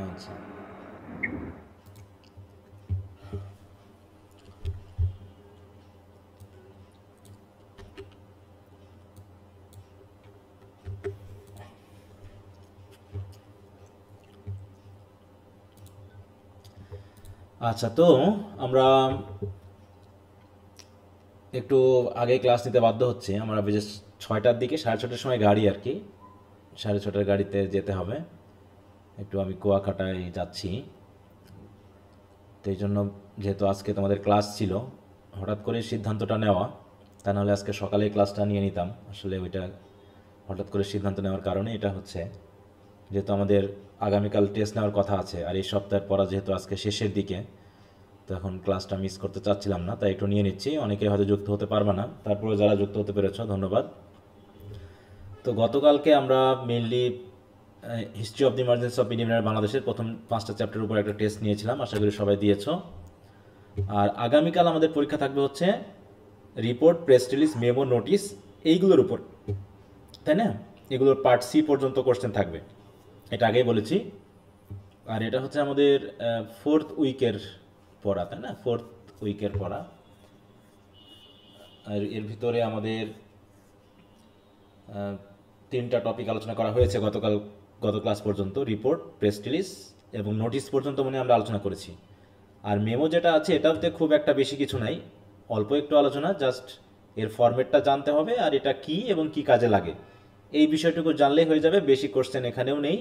আচ্ছা আচ্ছা, তো আমরা একটু আগে ক্লাস নিতে বাধ্য হচ্ছে। আমরা বেশ 6টার দিকে, 6:30টার সময় গাড়ি আর কি, 6:30টার গাড়িতে যেতে হবে। একটু আমি কুয়াকাটায় যাচ্ছি, তো এই জন্য যেহেতু আজকে তোমাদের ক্লাস ছিল, হঠাৎ করে সিদ্ধান্তটা নেওয়া। তা নাহলে আজকে সকালে ক্লাসটা নিয়ে নিতাম। আসলে ওইটা হঠাৎ করে সিদ্ধান্ত নেওয়ার কারণে এটা হচ্ছে, যেহেতু আমাদের আগামীকাল টেস্ট নেওয়ার কথা আছে, আর এই সপ্তাহের পড়া যেহেতু আজকে শেষের দিকে, তো এখন ক্লাসটা মিস করতে চাচ্ছিলাম না, তাই একটু নিয়ে নিচ্ছি। অনেকে হয়তো যুক্ত হতে পারবে না, তারপরে যারা যুক্ত হতে পেরেছো ধন্যবাদ। তো গতকালকে আমরা mainly history of the emergency of Indian বাংলাদেশের প্রথম 5টা চ্যাপ্টারের উপর একটা টেস্ট নিয়েছিলাম, আশা করি সবাই দিয়েছো। আর আগামীকাল আমাদের পরীক্ষা থাকবে হচ্ছে report, press release, memo, notice, এইগুলোর উপর, তাই না? এগুলোর পার্ট সি পর্যন্ত কোশ্চেন থাকবে, এটা আগেই বলেছি। আর এটা হচ্ছে আমাদের 4th উইকের পড়া, তাই না? 4th উইকের পড়া। আর এর ভিতরে আমাদের 3টা টপিক আলোচনা করা হয়েছে গত ক্লাস পর্যন্ত। রিপোর্ট, প্রেস রিলিজ এবং নোটিশ পর্যন্ত মনে হয় আমরা আলোচনা করেছি। আর মেমো যেটা আছে এটাতে খুব একটা বেশি কিছু নাই, অল্প একটু আলোচনা, জাস্ট এর ফরম্যাটটা জানতে হবে আর এটা কি এবং কি কাজে লাগে, এই বিষয়টুকু জানলেই হয়ে যাবে। বেশি কোশ্চেন এখানেও নেই,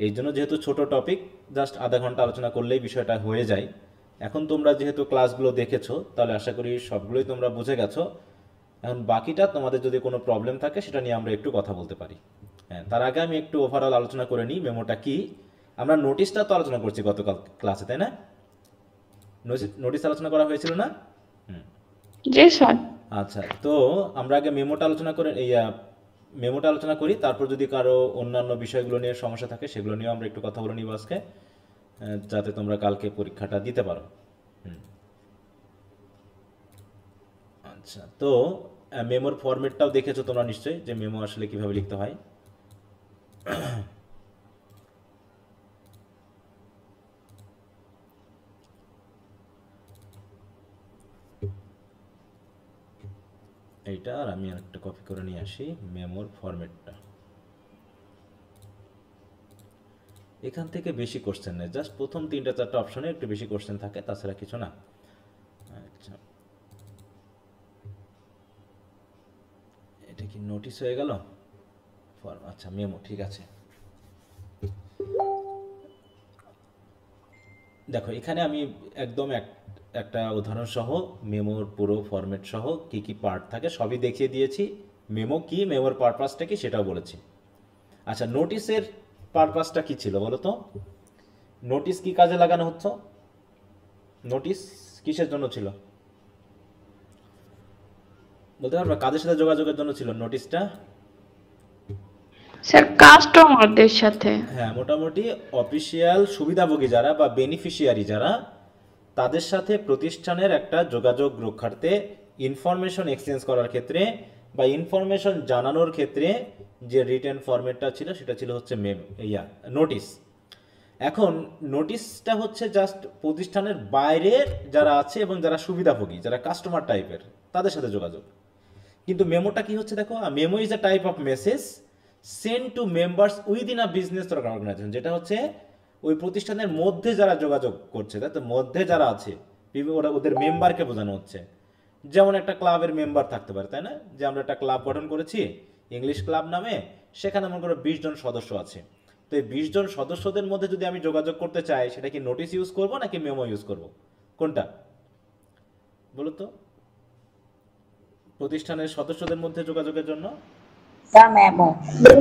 এই জন্য যেহেতু ছোট টপিক, জাস্ট আধা ঘন্টা আলোচনা করলেই বিষয়টা হয়ে যায়। এখন তোমরা যেহেতু ক্লাসগুলো দেখেছো, তাহলে আশা করি সবগুলোই তোমরা বুঝে গেছো। এখন বাকিটা তোমাদের যদি কোনো প্রবলেম থাকে সেটা নিয়ে আমরা একটু কথা বলতে পারি। হ্যাঁ, তার আগে আমি একটু ওভারঅল আলোচনা করে নিই মেমোটা কি। আমরা নোটিশটা তো আলোচনা করছি গতকাল ক্লাসে, তাই না? নোটিশ আলোচনা করা হয়েছিল না? হুম। জি স্যার। আচ্ছা, তো আমরা আগে মেমোটা আলোচনা করি, তারপর যদি কারো অন্যান্য বিষয়গুলো নিয়ে সমস্যা থাকে সেগুলো নিয়েও আমরা একটু কথা বলে নিব আজকে, যাতে তোমরা কালকে পরীক্ষাটা দিতে পারো। হুম। আচ্ছা, তো মেমোর ফরম্যাটটাও দেখেছো তোমরা নিশ্চয়ই, যে মেমো আসলে কিভাবে লিখতে হয়। এইটা, আর আমি আরেকটা কপি করে নিয়ে আসি মেমোর ফরম্যাটটা। এখান থেকে বেশি কোশ্চেন নেই, জাস্ট প্রথম 3টা 4টা অপশনে একটু বেশি কোশ্চেন থাকে, তাছাড়া কিছু না। আচ্ছা, এটা কি নোটিশ হয়ে গেল? আচ্ছা, মেমো ঠিক আছে। দেখো এখানে আমি একদম একটা উদাহরণ সহ মেমোর পুরো ফরম্যাট সহ কি কি পার্ট থাকে সবই দেখিয়ে দিয়েছি। মেমো কি, মেমোর পারপাসটা কি সেটাও বলেছি। আচ্ছা, নোটিশের পারপাসটা কি ছিল বলো তো? নোটিশ কি কাজে লাগানো হচ্ছে? নোটিশ কিসের জন্য ছিল বলতে পারবে? কাদের সাথে যোগাযোগের জন্য ছিল নোটিশটা? স্যার কাস্টমারদের সাথে। হ্যাঁ, মোটামুটি অফিসিয়াল সুবিধাভোগী যারা বা বেনিফিশিয়ারি যারা, তাদের সাথে প্রতিষ্ঠানের একটা যোগাযোগ রক্ষার্থে, ইনফরমেশন এক্সচেঞ্জ করার ক্ষেত্রে বা ইনফরমেশন জানানোর ক্ষেত্রে যে রিটেন ফরম্যাটটা ছিল সেটা ছিল হচ্ছে নোটিশ। এখন নোটিশটা হচ্ছে জাস্ট প্রতিষ্ঠানের বাইরের যারা আছে এবং যারা সুবিধাভোগী, যারা কাস্টমার টাইপের, তাদের সাথে যোগাযোগ। কিন্তু মেমোটা কি হচ্ছে দেখো, memo is a type of message send to members within a business organisation, যেটা হচ্ছে ওই প্রতিষ্ঠানের মধ্যে যারা যোগাযোগ করছে, তাই তো, মধ্যে যারা আছে ওরা ওদের মেম্বারকে বোঝানো হচ্ছে। যেমন একটা ক্লাবের মেম্বার থাকতে পারে, তাই না? যে আমরা একটা ক্লাব গঠন করেছি ইংলিশ ক্লাব নামে, সেখানে মনে করো 20 জন সদস্য আছে। তো এই 20 জন সদস্যদের মধ্যে যদি আমি যোগাযোগ করতে চাই, সেটা কি নোটিশ ইউজ করব নাকি মেমো ইউজ করব? কোনটা বলো তো, প্রতিষ্ঠানের সদস্যদের মধ্যে যোগাযোগের জন্য? Sir memo.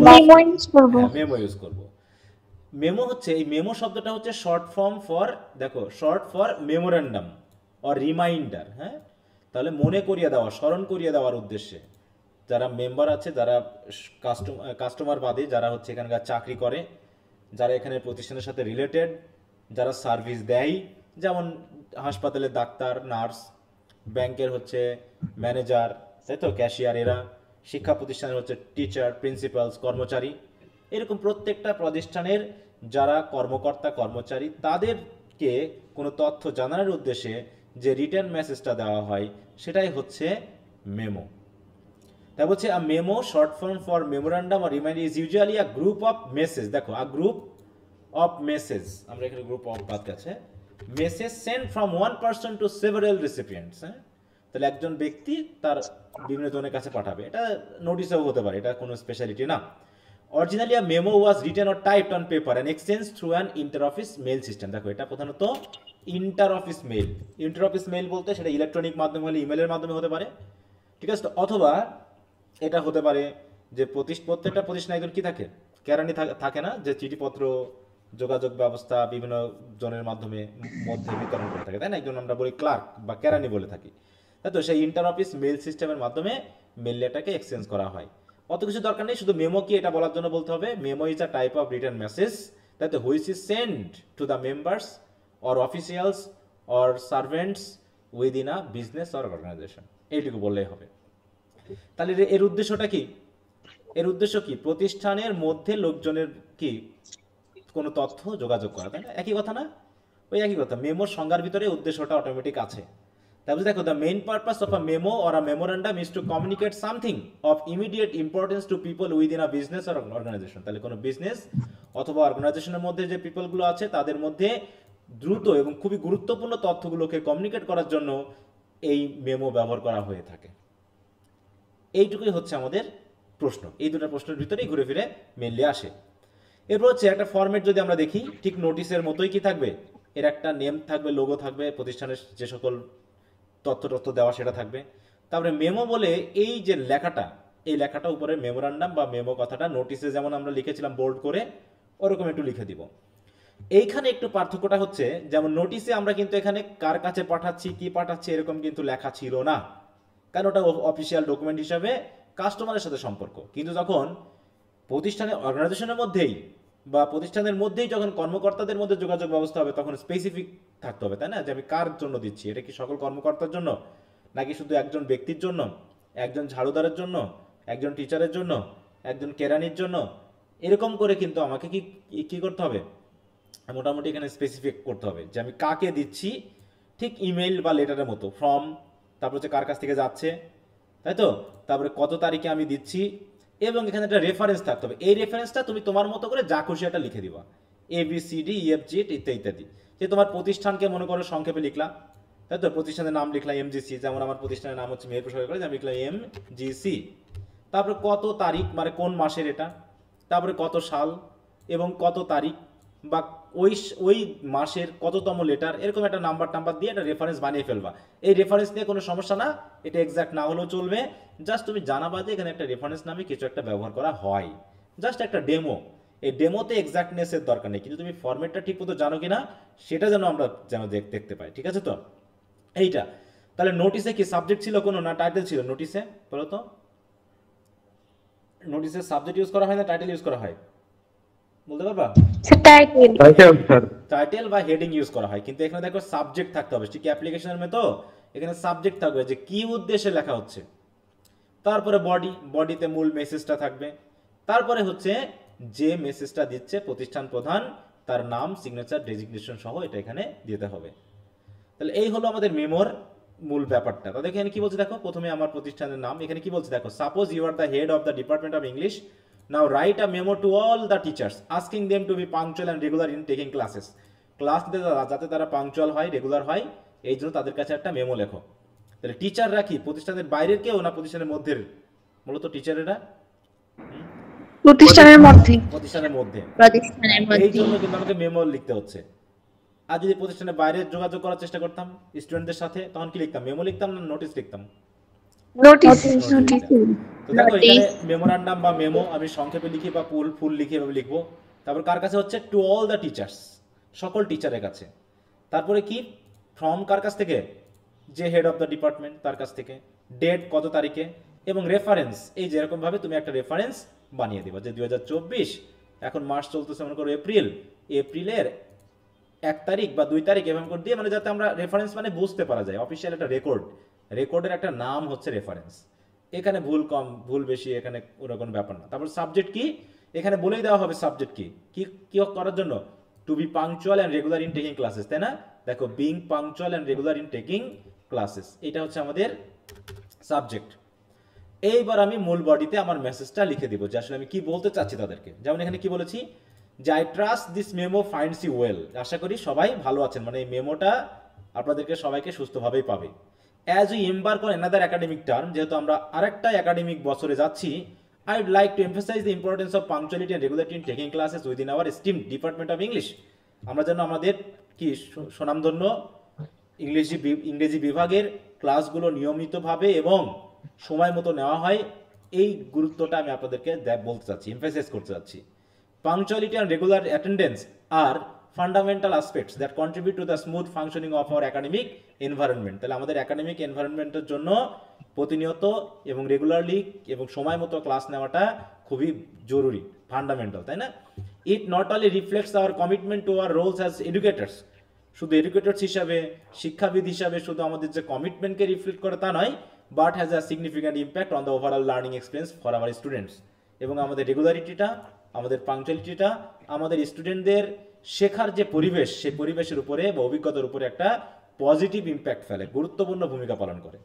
মেমো ইউজ করবো। হ্যাঁ, মেমো ইউজ করব। মেমো হচ্ছে, এই মেমো শব্দটা হচ্ছে শর্ট ফর্ম ফর, দেখো, short for memorandum or reminder. হ্যাঁ, তাহলে মনে করিয়ে দেওয়া, স্মরণ করিয়ে দেওয়ার উদ্দেশ্যে যারা মেম্বার আছে, যারা কাস্টমার বাদে যারা হচ্ছে এখানকার চাকরি করে, যারা এখানে প্রতিষ্ঠানের সাথে রিলেটেড, যারা সার্ভিস দেয়, যেমন হাসপাতালে ডাক্তার, নার্স, ব্যাংকের হচ্ছে ম্যানেজার, তাই তো, ক্যাশিয়ার, এরা শিক্ষা প্রতিষ্ঠানের হচ্ছে টিচার, প্রিন্সিপালস, কর্মচারী, এরকম প্রত্যেকটা প্রতিষ্ঠানের যারা কর্মকর্তা কর্মচারী তাদেরকে কোনো তথ্য জানানোর উদ্দেশ্যে যে রিটার্ন মেসেজটা দেওয়া হয় সেটাই হচ্ছে মেমো। তাই বলছে a memo short form for memorandum আর reminder is usually a group of message. দেখো আ গ্রুপ অফ মেসেজ, আমরা এখানে গ্রুপ অফ বাদ আছে, message send from one person to several recipients. হ্যাঁ, তাহলে একজন ব্যক্তি তার বিভিন্ন জনের কাছে পাঠাবে, এটা নোটিশেও হতে পারে, এটা কোনো স্পেশালিটি না। Originally a memo was written or typed on paper and exchange through an inter office mail system. দেখো এটা প্রধানত inter office mail. Inter office mail বলতে সেটা ইলেকট্রনিক মাধ্যমে হলে ইমেলের মাধ্যমে হতে পারে, ঠিক আছে। অথবা এটা হতে পারে যে প্রত্যেকটা প্রতিষ্ঠানে একজন কি থাকে, কেরানি থাকে না, যে চিঠিপত্র যোগাযোগ ব্যবস্থা বিভিন্ন জনের মাধ্যমে মধ্যে বিতরণ করে থাকে, তাই না, একজন আমরা বলি ক্লার্ক বা কেরানি বলে থাকি, তাই তো। সেই ইন্টার অফিস মেল সিস্টেমের মাধ্যমে মেল লেটারকে এক্সচেঞ্জ করা হয়। অত কিছু দরকার নেই, শুধু মেমো কি এটা বলার জন্য বলতে হবে memo is a type of return message তাই তো, which is send to the members or officials or servants within a business or organisation. এইটুকু বললেই হবে। তাহলে এর উদ্দেশ্যটা কি, এর উদ্দেশ্য কি, প্রতিষ্ঠানের মধ্যে লোকজনের কি কোনো তথ্য যোগাযোগ করা, তাই না, একই কথা না, ওই একই কথা। মেমোর সংজ্ঞার ভিতরে উদ্দেশ্যটা অটোমেটিক আছে। তারপরে দেখো the main purpose of a memo or a memorandum is to communicate something of immediate importance to people within a business or organisation. তাহলে কোনো বিজনেস অথবা অর্গানাইজেশনের মধ্যে যে পিপলগুলো আছে তাদের মধ্যে দ্রুত এবং খুবই গুরুত্বপূর্ণ তথ্যগুলোকে কমিউনিকেট করার জন্য এই মেমো ব্যবহার করা হয়ে থাকে। এইটুকুই হচ্ছে আমাদের প্রশ্ন, এই দুটো প্রশ্নের ভিতরেই ঘুরে ফিরে মেনলি আসে। এরপর হচ্ছে একটা ফরম্যাট যদি আমরা দেখি, ঠিক নোটিশের মতোই কি থাকবে, এর একটা নেম থাকবে, লোগো থাকবে, প্রতিষ্ঠানের যে সকল তথ্য দেওয়া সেটা থাকবে। তারপরে মেমো বলে এই যে লেখাটা, এই লেখাটা উপরে মেমোরান্ডাম বা মেমো কথাটা নোটিশে যেমন আমরা লিখেছিলাম বোল্ড করে, ওরকম একটু লিখে দিব। এইখানে একটু পার্থক্যটা হচ্ছে, যেমন নোটিশে আমরা কিন্তু এখানে কার কাছে পাঠাচ্ছি কি পাঠাচ্ছি এরকম কিন্তু লেখা ছিল না, কারণ ওটা অফিসিয়াল ডকুমেন্ট হিসাবে কাস্টমারের সাথে সম্পর্ক। কিন্তু যখন প্রতিষ্ঠানের অর্গানাইজেশনের মধ্যেই বা প্রতিষ্ঠানের মধ্যেই যখন কর্মকর্তাদের মধ্যে যোগাযোগ ব্যবস্থা হবে তখন স্পেসিফিক থাকতে হবে, তাই না, যে আমি কার জন্য দিচ্ছি, এটা কি সকল কর্মকর্তার জন্য নাকি শুধু একজন ব্যক্তির জন্য, একজন ঝাড়ুদারের জন্য, একজন টিচারের জন্য, একজন কেরানির জন্য, এরকম করে কিন্তু আমাকে কি কি করতে হবে, মোটামুটি এখানে স্পেসিফিক করতে হবে যে আমি কাকে দিচ্ছি, ঠিক ইমেল বা লেটারের মতো, ফর্ম, তারপর হচ্ছে কার কাছ থেকে যাচ্ছে, তাই তো, তারপরে কত তারিখে আমি দিচ্ছি, এবং এখানে একটা রেফারেন্স থাকতে হবে। এই রেফারেন্সটা তুমি তোমার মতো করে যা খুশি একটা লিখে দিবা, ABCD EFG ইত্যাদি ইত্যাদি। যে তোমার প্রতিষ্ঠানকে মনে করো সংক্ষেপে লিখলা, তাই তো, প্রতিষ্ঠানের নাম লিখলাম MGC, যেমন আমার প্রতিষ্ঠানের নাম হচ্ছে মেহেরপুর সরকারি কলেজ, আমি লিখলাম MGC, তারপরে কত তারিখ মানে কোন মাসের এটা, তারপরে কত সাল এবং কত তারিখ বা ওই ওই মাসের কততম লেটার, এরকম একটা নাম্বার দিয়ে একটা রেফারেন্স বানিয়ে ফেলবা। এই রেফারেন্স নিয়ে কোনো সমস্যা না, এটা এক্সাক্ট না হলেও চলবে, জাস্ট তুমি জানাবা যে এখানে একটা রেফারেন্স নামে কিছু একটা ব্যবহার করা হয়, জাস্ট একটা ডেমো। এই ডেমোতে এক্সাক্টনেসের দরকার নেই, কিন্তু তুমি ফরম্যাটটা ঠিক মতো জানো কিনা সেটা যেন আমরা দেখতে পাই, ঠিক আছে তো। এইটা তাহলে নোটিসে কি সাবজেক্ট ছিল কোনো না টাইটেল ছিল নোটিসে, বলো তো, নোটিসে সাবজেক্ট ইউজ করা হয় না টাইটেল ইউজ করা হয়, বলতে পারবা? টাইটেল বা হেডিং ইউজ করা হয়, কিন্তু এখানে দেখো সাবজেক্ট থাকতে হবে, ঠিক অ্যাপ্লিকেশনের মতো এখানে সাবজেক্ট থাকবে যে কি উদ্দেশ্যে লেখা হচ্ছে, তারপরে বডিতে মূল মেসেজটা থাকবে, তারপরে হচ্ছে যে মেসেজটা দিচ্ছে প্রতিষ্ঠান প্রধান তার নাম, সিগনেচার, ডেজিগনেশন সহ এটা এখানে দিতে হবে। তাহলে এই হলো আমাদের মেমোর মূল ব্যাপারটা। তাহলে এখানে কি বলছে দেখো, প্রথমে আমার প্রতিষ্ঠানের নাম, এখানে কি বলছে দেখো, suppose you are the head of the department of English, now write a memo to all the teachers asking them to be punctual and regular in taking classes. Class নিতে যাতে তারা পাংচুয়াল হয়, রেগুলার হয়, এই জন্য তাদের কাছে একটা মেমো লেখো। তাহলে টিচাররা কি প্রতিষ্ঠানের বাইরের কেউ না প্রতিষ্ঠানের মধ্যের, মূলত টিচারেরা প্রতিষ্ঠানের মধ্যে, এই জন্য কিন্তু আমাকে মেমো লিখতে হচ্ছে। আর যদি প্রতিষ্ঠানের বাইরে যোগাযোগ করার চেষ্টা করতাম স্টুডেন্টদের সাথে, তখন কি লিখতাম, মেমো লিখতাম না নোটিশ লিখতাম? নোটিশ। তো দেখো এখানে মেমোরান্ডাম বা মেমো আমি সংক্ষেপে লিখি বা ফুল লিখে এভাবে লিখবো। তারপর কার কাছে হচ্ছে, টু অল দ্য টিচার্স, সকল টিচারের কাছে। তারপরে কি, ফ্রম কার কাছ থেকে, যে হেড অফ দ্য ডিপার্টমেন্ট তার কাছ থেকে, ডেট কত তারিখে, এবং রেফারেন্স, এই যে এরকম ভাবে তুমি একটা রেফারেন্স বানিয়ে দিবা যে 2024, এখন মাস চলতেছে মনে করো এপ্রিলের 1 তারিখ বা 2 তারিখ, এভাবে করে দিয়ে, মানে যাতে আমরা রেফারেন্স মানে বুঝতে পারা যায়, অফিসিয়াল একটা রেকর্ডের একটা নাম হচ্ছে রেফারেন্স। এখানে ভুল কম ভুল বেশি এখানে ওরকম ব্যাপার না। তারপর সাবজেক্ট কি, এখানে বলেই দেওয়া হবে সাবজেক্ট কি কি কি করার জন্য, to be punctual and regular in taking classes, তাই না? দেখো being punctual and regular in taking classes, এটা হচ্ছে আমাদের সাবজেক্ট। এইবার আমি মূল বডিতে আমার মেসেজটা লিখে দিব যে আসলে আমি কি বলতে চাচ্ছি তাদেরকে। যেমন এখানে কি বলেছি যে I trust this memo finds you well, আশা করি সবাই ভালো আছেন, মানে এই মেমোটা আপনাদেরকে সবাইকে সুস্থভাবেই পাবে। As we embark on another academic term, যেহেতু আমরা আরেকটা একাডেমিক বছরে যাচ্ছি, I would like to emphasize the importance of punctuality and regularity in taking classes within our esteemed department of English. আমরা যেন আমাদের কি সুনামধন্য ইংরেজি বিভাগের ক্লাসগুলো নিয়মিতভাবে এবং সময় মতো নেওয়া হয়, এই গুরুত্বটা আমি আপনাদেরকে বলতে চাচ্ছি, এমফাসাইজ করতে চাচ্ছি। Punctuality and regular attendance are fundamental aspects that contribute to the smooth functioning of our academic environment. তাহলে আমাদের একাডেমিক এনভায়রনমেন্টের জন্য প্রতিনিয়ত এবং রেগুলারলি এবং সময় মতো ক্লাস নেওয়াটা খুবই জরুরি, ফান্ডামেন্টাল, তাই না? It not only reflects our commitment to our roles as educators, শুধু এডুকেটরস হিসাবে, শিক্ষাবিদ হিসাবে শুধু আমাদের যে কমিটমেন্টকে রিফ্লেক্ট করে তা নয়, but has a significant impact on the overall learning experience for our students. এবং আমাদের রেগুলারিটিটা, আমাদের পাংচুয়ালিটিটা আমাদের স্টুডেন্টদের শেখার যে পরিবেশ, সেই পরিবেশের উপরে বা অভিজ্ঞতার উপরে একটা পজিটিভ ইম্প্যাক্ট ফেলে, গুরুত্বপূর্ণ ভূমিকা পালন করে।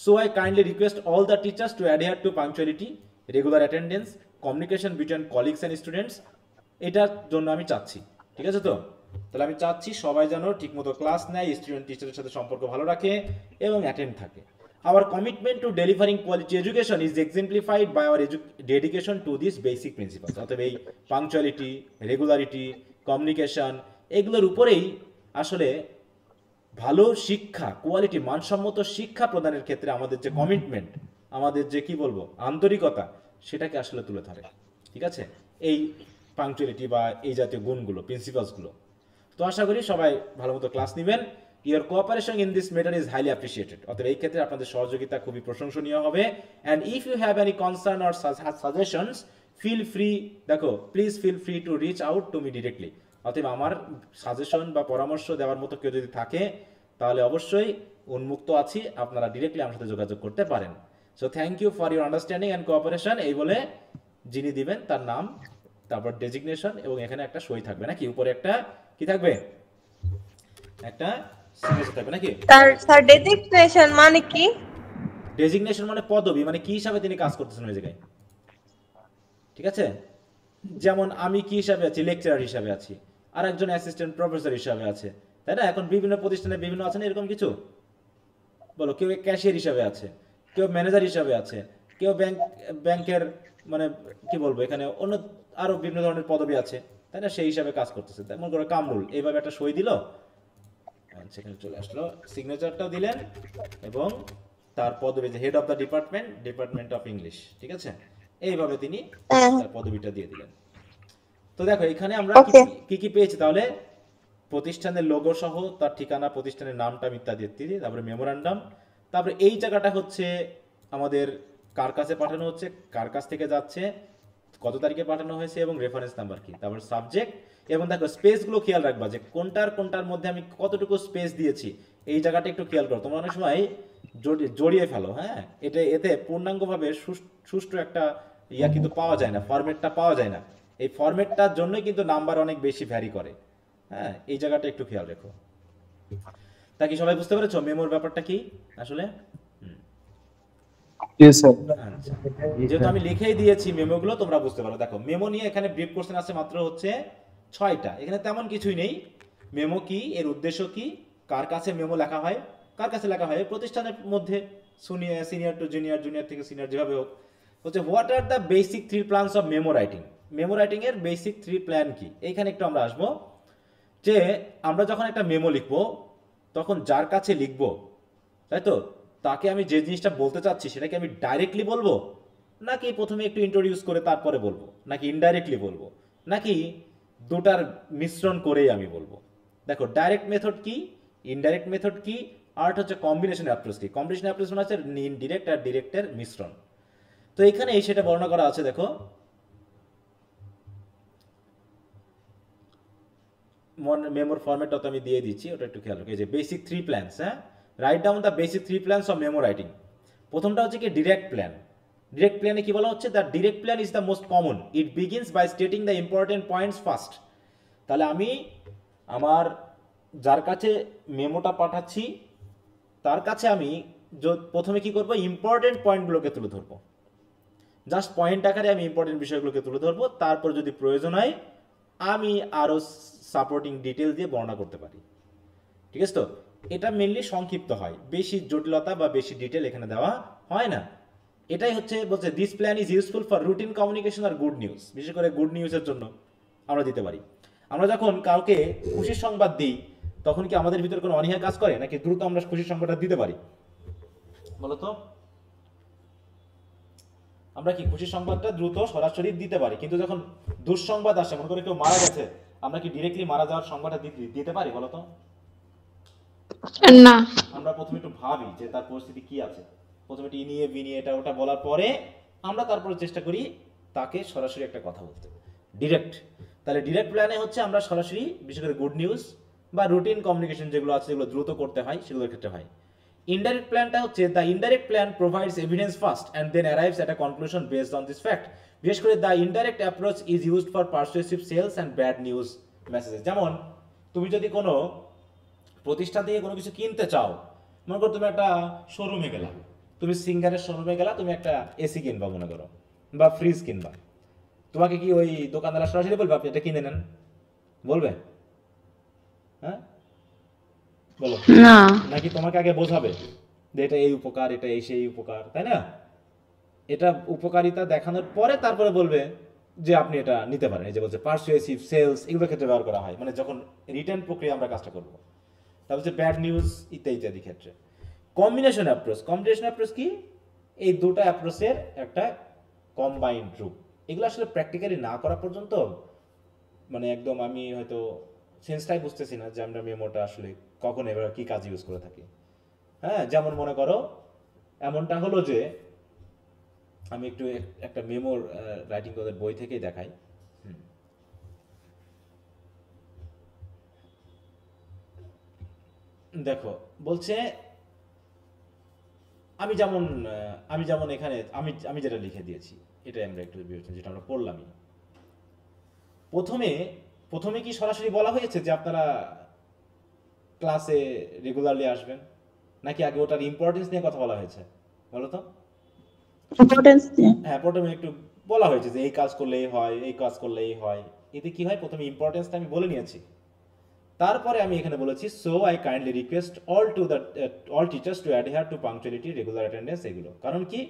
So I kindly request all the teachers two adhere to punctuality, regular attendance, communication between colleagues and students, এটার জন্য আমি চাচ্ছি। ঠিক আছে তো? তাহলে আমি চাচ্ছি সবাই যেন ঠিকমতো ক্লাস নেয়, স্টুডেন্ট টিচারের সাথে সম্পর্ক ভালো রাখে এবং অ্যাটেন্ড থাকে। Our commitment to delivering quality education is exemplified by our dedication to these basic principles. অতএব এই পাংচুয়ালিটি, রেগুলারিটি, কমিউনিকেশন, এগুলোর উপরেই আসলে ভালো শিক্ষা, কোয়ালিটি, মানসম্মত শিক্ষা প্রদানের ক্ষেত্রে আমাদের যে কমিটমেন্ট, আমাদের যে কি বলবো আন্তরিকতা, সেটাকে আসলে তুলে ধরে। ঠিক আছে, এই পাংচুয়ালিটি বা এই জাতীয় গুণগুলো, প্রিন্সিপালসগুলো। তো আশা করি সবাই ভালো মতো ক্লাস নেবেন। Your cooperation in this matter is highly appreciated. অতএব এই ক্ষেত্রে আপনাদের সহযোগিতা খুবই প্রশংসনীয় হবে। And if you have any concern or suggestions, feel free, দেখো please feel free to reach out to me directly. অতএব আমার সাজেশন বা পরামর্শ দেওয়ার মতো কেউ যদি থাকে, তাহলে অবশ্যই উন্মুক্ত আছি, আপনারা ডিরেক্টলি আমার সাথে যোগাযোগ করতে পারেন। So thank you for your understanding and cooperation. এই বলে যিনি দিবেন তার নাম, তারপর ডেজিগনেশন এবং এখানে একটা সই থাকবে নাকি, উপরে একটা কি থাকবে, একটা সিগনেচার থাকবে নাকি? স্যার ডেজিগনেশন মানে কি? ডেজিগনেশন মানে পদবি, মানে কি হিসাবে তিনি কাজ করতেছেন ওই জায়গায়। ঠিক আছে, যেমন আমি কি হিসাবে আছি, লেকচারার হিসাবে আছি, আর একজন অ্যাসিস্ট্যান্ট প্রফেসর হিসাবে আছে, তাই না? এখন বিভিন্ন প্রতিষ্ঠানে বিভিন্ন আছে না এরকম কিছু, বলো, কেউ ক্যাশিয়ার হিসাবে আছে, কেউ ম্যানেজার হিসাবে আছে, কেউ ব্যাংকের মানে কি বলবো এখানে অন্য আরো বিভিন্ন ধরনের পদবি আছে, তাই না? সেই হিসাবে কাজ করতেছে। তেমন করে কামরুল এইভাবে একটা সই দিল, সেখানে চলে আসলো, সিগনেচারটাও দিলেন এবং তার পদবি যে head of the department of English. ঠিক আছে, এইভাবে তিনি তার পদবিটা দিয়ে দিলেন। তো দেখো এখানে আমরা কি কি পেয়েছি তাহলে, প্রতিষ্ঠানের লোগো সহ তার ঠিকানা, প্রতিষ্ঠানের নামটা, ইত্যাদি ইত্যাদি, তারপরে মেমোরান্ডাম, তারপরে এই জায়গাটা হচ্ছে আমাদের কার কাছে পাঠানো হচ্ছে, কার কাছ থেকে যাচ্ছে, কত তারিখে পাঠানো হয়েছে এবং রেফারেন্স নাম্বার কি, তারপর সাবজেক্ট। এবং দেখো স্পেসগুলো খেয়াল রাখবা যে কোনটার মধ্যে আমি কতটুকু স্পেস দিয়েছি, এই জায়গাটা একটু খেয়াল করো। তোমরা অনেক সময় জড়িয়ে ফেলো, হ্যাঁ, এতে পূর্ণাঙ্গভাবে সুষ্ঠু একটা কিন্তু পাওয়া যায় না, ফরম্যাটটা পাওয়া যায় না। এই ফরম্যাটটার জন্যই কিন্তু নাম্বার অনেক বেশি ভ্যারি করে। হ্যাঁ, এই জায়গাটা একটু খেয়াল রেখো। তা কি সবাই বুঝতে পেরেছো মেমোর ব্যাপারটা কি আসলে? আচ্ছা, যেহেতু আমি লিখেই দিয়েছি মেমোগুলো, তোমরা বুঝতে পারো। দেখো মেমো নিয়ে এখানে ব্রিফ কোশ্চেন আছে মাত্র হচ্ছে 6টা। এখানে তেমন কিছুই নেই। মেমো কি, এর উদ্দেশ্য কি, কার কাছে মেমো লেখা হয়, কার কাছে লেখা হয়, প্রতিষ্ঠানের মধ্যে সিনিয়র টু জুনিয়র, জুনিয়র থেকে সিনিয়র, যেভাবে হোক। হচ্ছে what are the basic 3 plans of memo writing. Memo writing এর বেসিক 3 প্ল্যান কি, এইখানে একটু আমরা আসবো। যে আমরা যখন একটা মেমো লিখবো, তখন যার কাছে লিখবো, তাই তো, তাকে আমি যে জিনিসটা বলতে চাচ্ছি সেটাকে আমি ডাইরেক্টলি বলবো, নাকি প্রথমে একটু ইন্ট্রোডিউস করে তারপরে বলবো, নাকি ইনডাইরেক্টলি বলবো, নাকি দুটার মিশ্রণ করেই আমি বলবো? দেখো ডাইরেক্ট মেথড কি, ইনডাইরেক্ট মেথড কি, আর হচ্ছে কম্বিনেশন অ্যাপ্রোচ কি। কম্বিনেশন অ্যাপ্রোচ মানে হচ্ছে ইনডিরেক্ট আর ডিরেক্টের মিশ্রণ। তো এখানে এই সেটা বর্ণনা করা আছে। দেখো মেমোর ফরম্যাটটা তো আমি দিয়ে দিচ্ছি, ওটা একটু খেয়াল রাখো। এই যে বেসিক 3 প্ল্যানস, হ্যাঁ, write down the basic 3 plans of memo writing. প্রথমটা হচ্ছে কি ডিরেক্ট প্ল্যান, ডিরেক্ট প্ল্যানে কি বলা হচ্ছে, the direct plan is the most common, it begins by stating the important points first. তাহলে আমি আমার যার কাছে মেমোটা পাঠাচ্ছি তার কাছে আমি প্রথমে কি করব, ইম্পর্টেন্ট পয়েন্টগুলোকে তুলে ধরবো, জাস্ট পয়েন্ট আকারে আমি ইম্পর্টেন্ট বিষয়গুলোকে তুলে ধরবো, তারপর যদি প্রয়োজন হয় আমি আরও সাপোর্টিং ডিটেল দিয়ে বর্ণনা করতে পারি। ঠিক আছে? তো এটা মেনলি সংক্ষিপ্ত হয়, বেশি জটিলতা বা বেশি ডিটেল এখানে দেওয়া হয় না। এটাই হচ্ছে বলছে this plan is useful for routine communication আর গুড নিউজ, বিশেষ করে গুড নিউজের জন্য আমরা দিতে পারি। আমরা যখন কাউকে খুশির সংবাদ দিই তখন কি আমাদের ভিতরে কোনো অনীহা কাজ করে, নাকি দ্রুত আমরা খুশির সংবাদটা দিতে পারি বলতো? আমরা কি খুশির সংবাদটা দ্রুত সরাসরি দিতে পারি, কিন্তু যখন দুঃসংবাদ আসে, মনে করে কেউ মারা গেছে, আমরা কি ডিরেক্টলি মারা যাওয়ার সংবাদটা দিতে পারি বলতো? না। আমরা প্রথমে একটু ভাবি যে তার পরিস্থিতি কি আছে, প্রথমে একটু ইনিয়ে বিনিয়ে এটা ওটা বলার পরে আমরা তারপরে চেষ্টা করি তাকে সরাসরি একটা কথা বলতে, ডিরেক্ট। তাহলে ডিরেক্ট প্ল্যানে হচ্ছে আমরা সরাসরি, বিশেষ করে গুড নিউজ বা রুটিন কমিউনিকেশন যেগুলো আছে, যেগুলো দ্রুত করতে হয়, সেগুলোর ক্ষেত্রে হয়। ইনডাইরেক্ট প্ল্যানটা হচ্ছে the indirect plan provides evidence first and then arrives at a conclusion based on this fact. বিশেষ করে the indirect approach is used for persuasive sales and bad news messages. যেমন তুমি যদি কোনো প্রতিষ্ঠান থেকে কোনো কিছু কিনতে চাও, মনে করো তুমি একটা শোরুমে গেলা, তুমি সিঙ্গারের শোরুমে গেলা, তুমি একটা এসি কিনবা মনে করো, বা ফ্রিজ কিনবা, তোমাকে কি ওই দোকানদার সরাসরি বলবে আপনি এটা কিনে নেন? বলবে? হ্যাঁ বলো না। নাকি তোমাকে আগে বোঝাবে যে এটা এই উপকার, এটা এই সেই উপকার, তাই না? এটা উপকারিতা দেখানোর পরে তারপরে বলবে যে আপনি এটা নিতে পারেন। এই যে বলছে পারসুয়েসিভ সেলস, এগুলোর ক্ষেত্রে ব্যবহার করা হয়, মানে যখন রিটার্ন প্রক্রিয়া আমরা কাজটা করবো। তারপর হচ্ছে ব্যাড নিউজ ইত্যাদি ইত্যাদি ক্ষেত্রে। কম্বিনেশন অ্যাপ্রোচ, কম্বিনেশন অ্যাপ্রোচ কি? এই দুটো অ্যাপ্রোচের একটা কম্বাইন্ড রূপ। এগুলো আসলে প্র্যাকটিক্যালি না করা পর্যন্ত মানে একদম আমি হয়তো সেন্সটাই বুঝতেছি না যে আমরা মেমোটা আসলে কখন এবার কি কাজ ইউজ করে থাকি। হ্যাঁ, যেমন মনে করো এমনটা হলো যে আমি একটু একটা মেমোর রাইটিং ওদের বই থেকেই দেখাই। দেখো বলছে আমি যেমন এখানে আমি যেটা লিখে দিয়েছি এটাই আমরা একটু বিবেচনা, যেটা আমরা পড়লামই। প্রথমে কি সরাসরি বলা হয়েছে যে আপনারা ক্লাসে রেগুলারলি আসবেন, নাকি আগে ওটার ইম্পর্টেন্স নিয়ে কথা বলা হয়েছে বলো তো? ইম্পর্টেন্স দিয়ে। হ্যাঁ, প্রথমে একটু বলা হয়েছে যে এই কাজ করলেই হয়, এই কাজ করলেই হয়। এতে কি হয়, প্রথমে ইম্পর্টেন্সটা আমি বলে নিয়েছি, তারপরে আমি এখানে বলেছি so I kindly request all teachers two adhere to punctuality, regular attendance. এগুলো কারণ কি,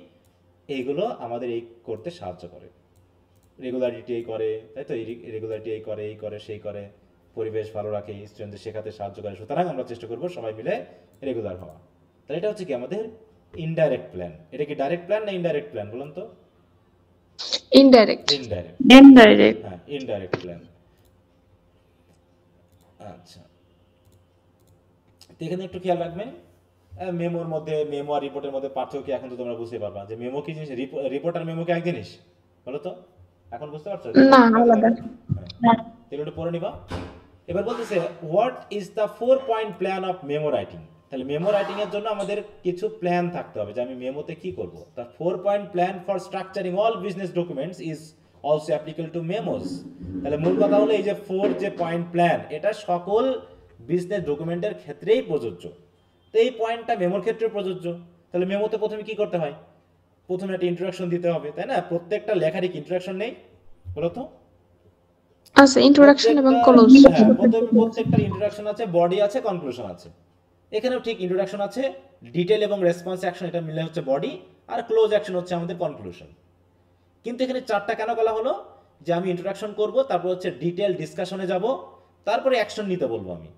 এইগুলো আমাদের এই করতে সাহায্য করে, রেগুলারিটি এই করে, তাই তো? রেগুলারিটি এই করে সেই করে, পরিবেশ ভালো রাখে, স্টুডেন্টদের শেখাতে সাহায্য করে। সুতরাং আমরা চেষ্টা করবো সবাই মিলে রেগুলার হওয়া। তাহলে এটা হচ্ছে কি আমাদের ইনডাইরেক্ট প্ল্যান। এটা কি ডাইরেক্ট প্ল্যান না ইনডাইরেক্ট প্ল্যান বলুন তো? ইনডাইরেক্ট। ইনডাইরেক্ট, হ্যাঁ ইনডাইরেক্ট প্ল্যান। আচ্ছা, তো এখানে একটু খেয়াল রাখবেন, মেমোর মধ্যে, মেমো আর রিপোর্টের মধ্যে পার্থক্য এখন তো তোমরা বুঝতে পারবা যে মেমো কি জিনিস, রিপোর্ট আর মেমো কি এক জিনিস বলো তো? এখন বুঝতে পারছো? না, আলাদা। হ্যাঁ, তাহলে একটু পড়ে নিবা। এবার বলতেছে what is the 4 point plan of memo writing. তাহলে মেমো রাইটিং এর জন্য আমাদের কিছু প্ল্যান থাকতে হবে যে আমি মেমোতে কি করব। The 4 point plan for structuring all business documents is also applicable to memos. তাহলে মূল কথা হলো এই যে 4 যে পয়েন্ট প্ল্যান, এটা সকল বিজনেস ডকুমেন্টের ক্ষেত্রেই প্রযোজ্য। তো এই পয়েন্টটা মেমোর ক্ষেত্রে প্রযোজ্য। তাহলে মেমোতে প্রথমে কি করতে হয়, প্রথমে একটা ইন্ট্রোডাকশন দিতে হবে, তাই না? প্রত্যেকটা লেখারই ইন্ট্রোডাকশন নেই বলো তো? আচ্ছা, ইন্ট্রোডাকশন এবং ক্লোজ। হ্যাঁ, প্রত্যেকটা ইন্ট্রোডাকশন আছে, বডি আছে, কনক্লুশন আছে। এখানেও ঠিক ইন্ট্রোডাকশন আছে, ডিটেল এবং রেসপন্স অ্যাকশন এটা মিলে হচ্ছে বডি, আর ক্লোজ অ্যাকশন হচ্ছে আমাদের কনক্লুশন। কিন্তু এখানে 4টা কেন বলা হলো, যে আমি ইন্ট্রোডাকশন করব, তারপর হচ্ছে ডিটেল ডিসকাশনে যাব, তারপরে অ্যাকশন নিতে বলবো আমি,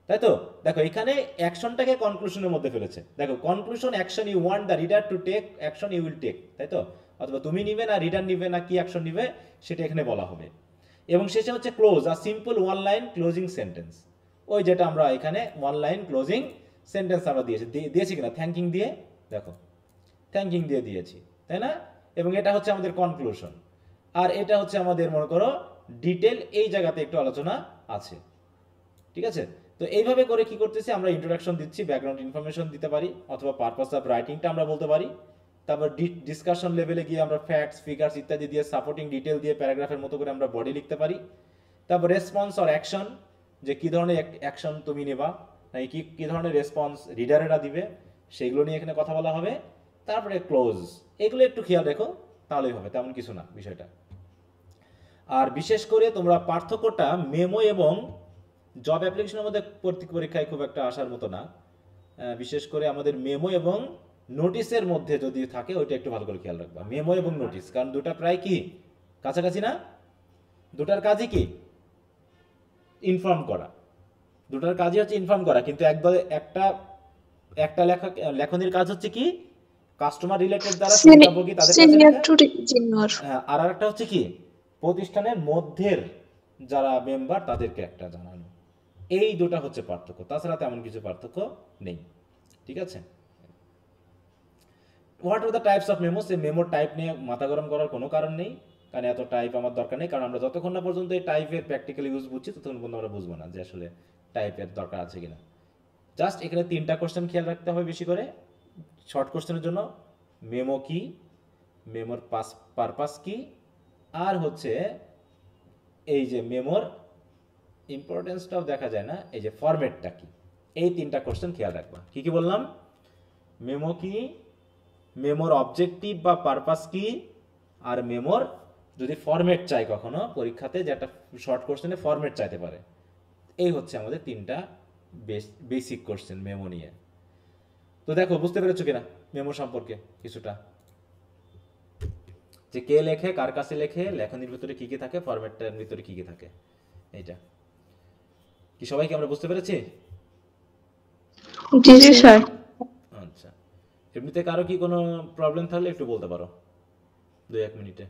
তাই তো? দেখো এখানে অ্যাকশনটাকে কনক্লুশনের মধ্যে ফেলেছে। দেখো conclusion action you want the reader to take, action you will take, তাই তো? অথবা তুমি নিবে না রিডার নিবে না কি অ্যাকশন নিবে সেটা এখানে বলা হবে। এবং শেষে হচ্ছে ক্লোজ, আর simple one line closing sentence, ওই যেটা আমরা এখানে ওয়ান লাইন ক্লোজিং সেন্টেন্স আমরা দিয়েছি কিনা, থ্যাঙ্কিং দিয়ে, দেখো থ্যাঙ্কিং দিয়ে দিয়েছি, তাই না? এবং এটা হচ্ছে আমাদের কনক্লুশন, আর এটা হচ্ছে আমাদের মনে করো ডিটেল, এই জায়গাতে একটু আলোচনা আছে, ঠিক আছে? তো এইভাবে করে কি করতেছি আমরা, ইন্ট্রোডাকশন দিচ্ছি, ব্যাকগ্রাউন্ড ইনফরমেশন দিতে পারি, অথবা পারপাস অফ রাইটিংটা আমরা বলতে পারি, তারপর ডিসকাশন লেভেলে গিয়ে আমরা ফ্যাক্টস ফিগার্স ইত্যাদি দিয়ে সাপোর্টিং ডিটেল দিয়ে প্যারাগ্রাফের মতো করে আমরা বডি লিখতে পারি। তারপর রেসপন্স অর অ্যাকশন, যে কী ধরনের অ্যাকশন তুমি নেবা, নাকি কী ধরনের রেসপন্স রিডারেরা দিবে, সেইগুলো নিয়ে এখানে কথা বলা হবে। তারপরে ক্লোজ, এগুলো একটু খেয়াল রেখো তাহলেই হবে, তেমন কিছু না বিষয়টা। আর বিশেষ করে তোমরা পার্থক্যটা মেমো এবং জব অ্যাপ্লিকেশনের মধ্যে পরীক্ষায় খুব একটা আসার মতো না। বিশেষ করে আমাদের মেমো এবং নোটিসের মধ্যে যদি থাকে ওইটা একটু ভালো করে খেয়াল রাখবা, মেমো এবং নোটিস, কারণ দুটা প্রায় কি কাছাকাছি না? দুটার কাজই কি ইনফর্ম করা, দুটার কাজই হচ্ছে ইনফর্ম করা, কিন্তু একবারে একটা লেখনের কাজ হচ্ছে কি কাস্টমার রিলেটেড দ্বারা সুবিধাভোগী তাদের কাছে সিনিয়র লেখা। Two junior. আর আরেকটা হচ্ছে কি প্রতিষ্ঠানের মধ্যের যারা মেম্বার তাদেরকে একটা জানানো। এই দুটা হচ্ছে পার্থক্য, তাছাড়া তেমন কিছু পার্থক্য নেই। ঠিক আছে? What are the types of memo, সে মেমোর টাইপ নিয়ে মাথা গরম করার কোনো কারণ নেই, কারণ এত টাইপ আমার দরকার নেই, কারণ আমরা যতক্ষণ না পর্যন্ত এই টাইপের প্র্যাকটিক্যাল ইউজ বুঝছি ততক্ষণ পর্যন্ত আমরা বুঝবো না যে আসলে টাইপের দরকার আছে কিনা। জাস্ট এখানে 3টা কোশ্চেন খেয়াল রাখতে হবে বেশি করে শর্ট কোশ্চেনের জন্য, মেমো কি, মেমোর পারপাস কি, আর হচ্ছে এই যে মেমোর ইম্পর্টেন্সটাও দেখা যায় না, এই যে ফরম্যাটটা কি, এই 3টা কোশ্চেন খেয়াল রাখবা। কি কি বললাম? মেমো কি, মেমোর অবজেক্টিভ বা পারপাস কি, আর মেমোর যদি ফরম্যাট চাই কখনো পরীক্ষাতে, যে একটা শর্ট কোশ্চেনে ফরম্যাট চাইতে পারে। এই হচ্ছে আমাদের 3টা বেসিক কোশ্চেন মেমো নিয়ে। তো দেখো বুঝতে পেরেছো কিনা মেমো সম্পর্কে কিছুটা, যে কে লেখে, কার কাছে লেখে, লেখনির ভিতরে কি কি থাকে, ফরম্যাটটার ভিতরে কি কি থাকে, এইটা কি সবাইকে আমরা বুঝতে পেরেছি? জি স্যার। আচ্ছা, এমনিতে কারো কি কোনো প্রবলেম থাকলে একটু বলতে পারো 2-1 মিনিটে।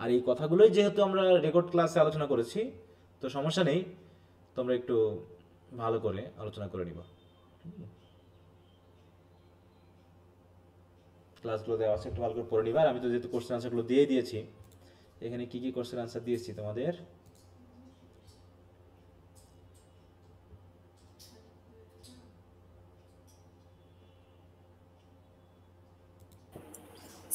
আর এই কথাগুলোই যেহেতু আমরা রেকর্ড ক্লাসে আলোচনা করেছি তো সমস্যা নেই, তোমরা একটু ভালো করে আলোচনা করে নিবা। ক্লাসগুলো দেওয়া আছে একটু ভালো করে পড়ে নিবা। আর আমি তো যেহেতু কোশ্চেন আনসারগুলো দিয়ে দিয়েছি, এখানে কি কি কোশ্চেন আনসার দিয়েছি তোমাদের,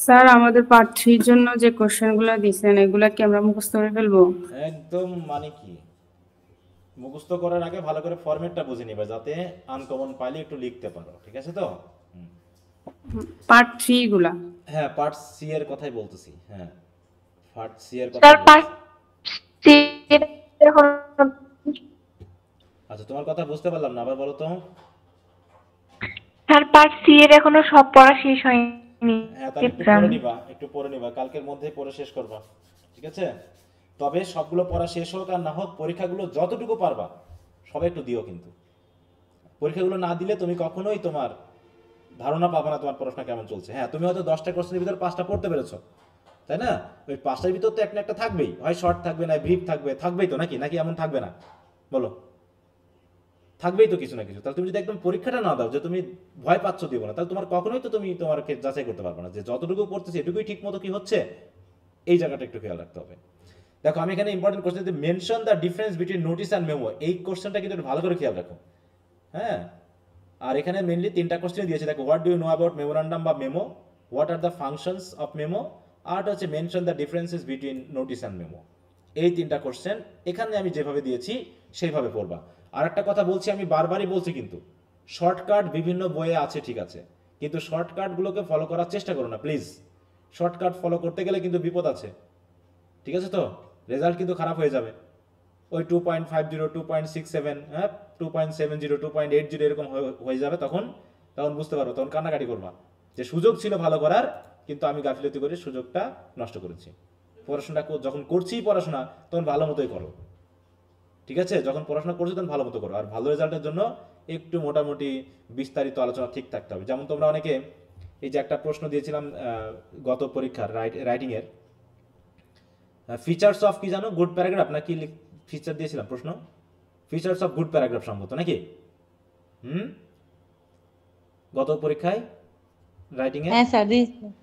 স্যার আমাদের পার্ট 3 জন্য যে কোশ্চেনগুলো দিয়েছেন এগুলা কি আমরা মুখস্থ করে ফেলবো? একদম মানে কি মুখস্থ করার আগে ভালো করে ফরম্যাটটা বুঝে নিবা, যাতে আনকমন পাইলে একটু লিখতে পারো। ঠিক আছে তো? পার্ট 3 গুলা। হ্যাঁ, পার্ট সি এর কথাই বলতেছি। হ্যাঁ, পার্ট সি এর কথা স্যার বলতেছি। পার্ট সি এখন আচ্ছা, তোমার কথা বুঝতে পারলাম না, আবার বলো তো। স্যার পার্ট সি এর এখনো সব পড়া শেষ হয়নি। হ্যাঁ, তাহলে একটু পড়ে নিবা, একটু পড়ে নিবা, কালকের মধ্যেই পড়ে শেষ করবা। ঠিক আছে? তবে সবগুলো পড়া শেষ হোক আর না হোক, পরীক্ষাগুলো যতটুকু পারবা সবাই একটু দিও, কিন্তু পরীক্ষাগুলো না দিলে তুমি কখনোই তোমার ধারণা পাবে না তোমার পড়াশোনা কেমন চলছে। হ্যাঁ, তুমি হয়তো 10টা কোশ্চেনের ভিতর 5টা পড়তে পেরেছো, তাই না? ওই 5টার ভিতর তো একটা একটা থাকবেই, হয় শর্ট থাকবে না ব্রিফ থাকবে, থাকবেই তো নাকি, নাকি এমন থাকবে না? বলো, থাকবেই তো কিছু না কিছু। তাহলে তুমি যদি একদম পরীক্ষাটা না দাও যে তুমি ভয় পাচ্ছ দিব না, তাহলে তোমার কখনোই তো তুমি তোমাকে যাচাই করতে পারবে না যে যতটুকু পড়তেছে এটুকুই ঠিক মতো কি হচ্ছে। এই জায়গাটা একটু খেয়াল রাখতে হবে। দেখো আমি এখানে ইম্পর্টেন্ট কোশ্চেন দিই, mention the difference between notice and memo. এই কোশ্চেনটা কিন্তু একটু ভালো করে খেয়াল রাখো। হ্যাঁ, আর এখানে মেনলি 3টা কোশ্চেন দিয়েছে। দেখো, what do you know about memorandum বা memo, what are the functions of memo, আর হচ্ছে mention the differences between notice and memo. এই 3টা কোশ্চেন এখানে আমি যেভাবে দিয়েছি সেইভাবে পড়বা। আর একটা কথা বলছি, আমি বারবারই বলছি, কিন্তু শর্টকাট বিভিন্ন বইয়ে আছে ঠিক আছে, কিন্তু শর্টকাটগুলোকে ফলো করার চেষ্টা করো না প্লিজ। শর্টকাট ফলো করতে গেলে কিন্তু বিপদ আছে। ঠিক আছে তো? রেজাল্ট কিন্তু খারাপ হয়ে যাবে। ওই 2.50, 2.67, হ্যাঁ 2.70, 2.80 এরকম হয়ে যাবে। তখন বুঝতে পারবো, তখন কান্নাকাটি করবা যে সুযোগ ছিল ভালো করার, কিন্তু আমি গাফিলতি করে সুযোগটা নষ্ট করেছি। পড়াশোনা যখন করছি পড়াশোনা তখন ভালো মতোই করো। ঠিক আছে? যখন পড়াশোনা করছো তখন ভালো মতো করো। আর ভালো রেজাল্টের জন্য একটু মোটামুটি বিস্তারিত আলোচনা ঠিক থাকতে হবে। যেমন তোমরা অনেকে এই যে একটা প্রশ্ন দিয়েছিলাম গত পরীক্ষার রাইটিংয়ের, ফিচার্স অফ কি জানো, গুড প্যারাগ্রাফ নাকি ফিচার দিয়েছিলাম প্রশ্ন, ফিচার্স অফ গুড প্যারাগ্রাফ সম্ভবত নাকি? গত পরীক্ষায় রাইটিং এ, হ্যাঁ স্যার,